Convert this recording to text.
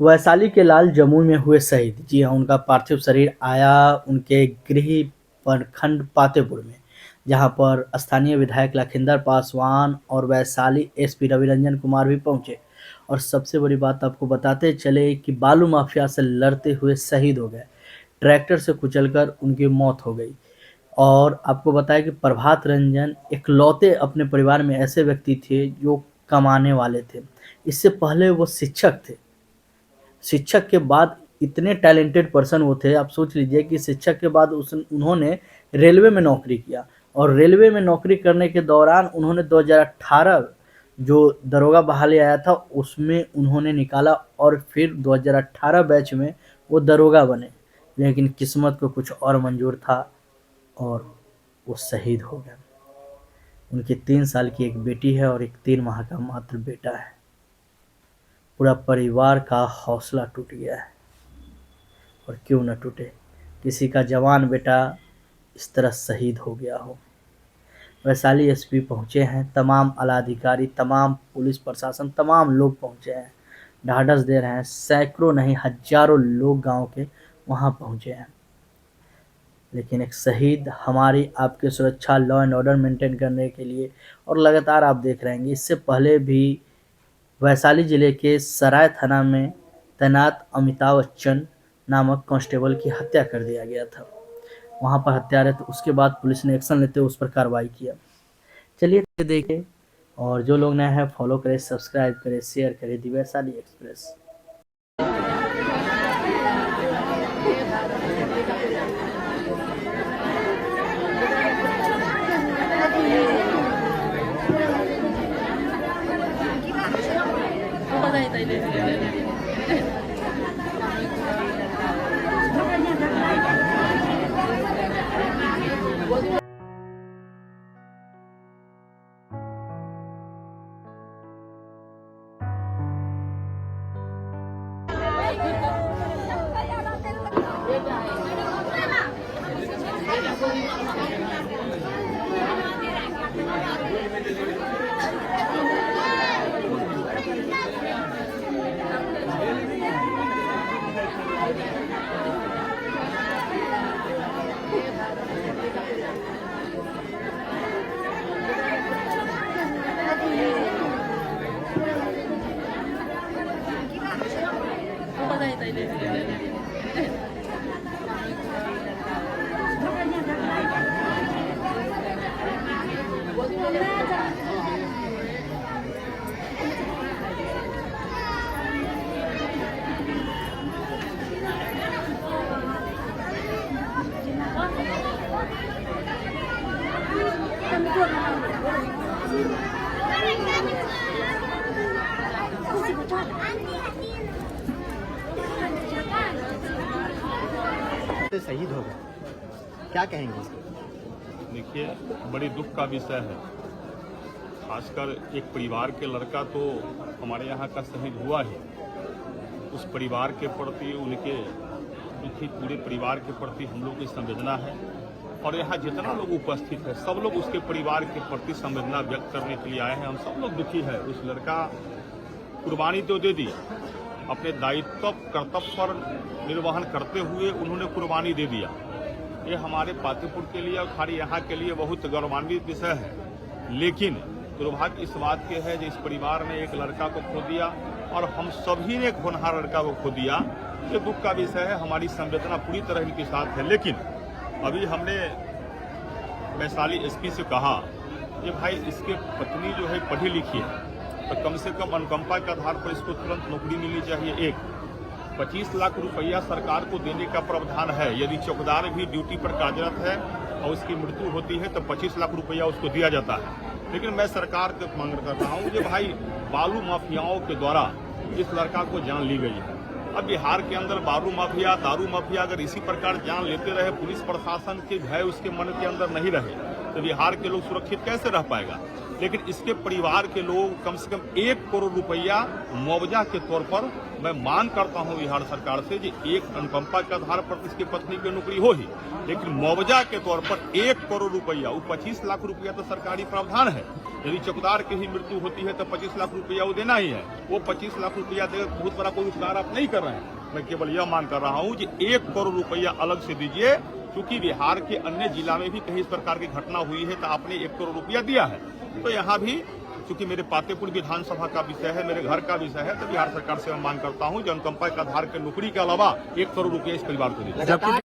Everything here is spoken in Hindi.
वैशाली के लाल जमुई में हुए शहीद। जी हाँ, उनका पार्थिव शरीर आया उनके गृह प्रखंड पातेपुर में, जहां पर स्थानीय विधायक लखिंदर पासवान और वैशाली एसपी रविरंजन कुमार भी पहुंचे। और सबसे बड़ी बात आपको बताते चले कि बालू माफिया से लड़ते हुए शहीद हो गए। ट्रैक्टर से कुचलकर उनकी मौत हो गई। और आपको बताया कि प्रभात रंजन इकलौते अपने परिवार में ऐसे व्यक्ति थे जो कमाने वाले थे। इससे पहले वो शिक्षक थे। शिक्षक के बाद इतने टैलेंटेड पर्सन वो थे, आप सोच लीजिए कि शिक्षक के बाद उन्होंने रेलवे में नौकरी किया। और रेलवे में नौकरी करने के दौरान उन्होंने 2018 जो दरोगा बहाली आया था उसमें उन्होंने निकाला, और फिर 2018 बैच में वो दरोगा बने। लेकिन किस्मत को कुछ और मंजूर था और वो शहीद हो गए। उनकी 3 साल की एक बेटी है और एक 3 माह का मात्र बेटा है। पूरा परिवार का हौसला टूट गया है। और क्यों न टूटे, किसी का जवान बेटा इस तरह शहीद हो गया हो। वैशाली एसपी पहुंचे हैं, तमाम आलाधिकारी, तमाम पुलिस प्रशासन, तमाम लोग पहुंचे हैं, ढाढ़स दे रहे हैं। सैकड़ों नहीं हजारों लोग गांव के वहां पहुंचे हैं। लेकिन एक शहीद हमारी आपकी सुरक्षा, लॉ एंड ऑर्डर मेंटेन करने के लिए, और लगातार आप देख रहे हैं इससे पहले भी वैशाली जिले के सराय थाना में तैनात अमिताभ बच्चन नामक कांस्टेबल की हत्या कर दिया गया था। वहां पर हत्यारे, तो उसके बाद पुलिस ने एक्शन लेते हुए उस पर कार्रवाई किया। चलिए देखें। और जो लोग नए हैं फॉलो करें, सब्सक्राइब करें, शेयर करें दी वैशाली एक्सप्रेस। शहीद हो गए, क्या कहेंगे? देखिए, बड़ी दुख का विषय है। खासकर एक परिवार के लड़का तो हमारे यहाँ का शहीद हुआ ही। उस परिवार के प्रति, उनके पूरे परिवार के प्रति हम लोग की संवेदना है। और यहाँ जितना लोग उपस्थित है सब लोग उसके परिवार के प्रति संवेदना व्यक्त करने के लिए आए हैं। हम सब लोग दुखी है। उस लड़का कुर्बानी तो दे दी, अपने दायित्व कर्तव्य पर निर्वहन करते हुए उन्होंने कुर्बानी दे दिया। ये हमारे पातेपुर के लिए और खाली यहाँ के लिए बहुत गौरवान्वित विषय है। लेकिन दुर्भाग्य इस बात के है कि इस परिवार ने एक लड़का को खो दिया और हम सभी ने एक होनहार लड़का को खो दिया। ये दुख का विषय है। हमारी संवेदना पूरी तरह इनके साथ है। लेकिन अभी हमने वैशाली एसपी से कहा कि भाई इसके पत्नी जो है पढ़ी लिखी है, तो कम से कम अनुकंपा के आधार पर इसको तुरंत नौकरी मिलनी चाहिए। 25 लाख रुपया सरकार को देने का प्रावधान है। यदि चौकीदार भी ड्यूटी पर कार्यरत है और उसकी मृत्यु होती है तो 25 लाख रुपया उसको दिया जाता है। लेकिन मैं सरकार को मांग कर रहा हूँ कि भाई बालू माफियाओं के द्वारा इस लड़का को जान ली गई है। अब बिहार के अंदर बालू माफिया, दारू माफिया अगर इसी प्रकार जान लेते रहे, पुलिस प्रशासन के भय उसके मन के अंदर नहीं रहे, तो बिहार के लोग सुरक्षित कैसे रह पाएगा। लेकिन इसके परिवार के लोग कम से कम 1 करोड़ रुपया मुआवजा के तौर पर मैं मांग करता हूं बिहार सरकार से कि एक अनुकंपा के आधार पर इसकी पत्नी की नौकरी हो ही, लेकिन मुआवजा के तौर पर 1 करोड़ रुपया, वो 25 लाख रुपया तो सरकारी प्रावधान है। यदि चौकीदार की ही मृत्यु होती है तो 25 लाख रुपया वो देना ही है। वो 25 लाख रुपया दे, बहुत बड़ा कोई उपकार आप नहीं कर रहे हैं। मैं केवल यह मांग कर रहा हूं कि 1 करोड़ रुपया अलग से दीजिए, क्योंकि बिहार के अन्य जिला में भी कहीं इस प्रकार की घटना हुई है तो आपने 1 करोड़ रुपया दिया है। तो यहाँ भी चूंकि मेरे पातेपुर विधानसभा का विषय है, मेरे घर का विषय है, तो बिहार सरकार से मैं मांग करता हूँ कि अनुकंपा के आधार के नौकरी के अलावा 1 करोड़ रुपया इस परिवार को दीजिए।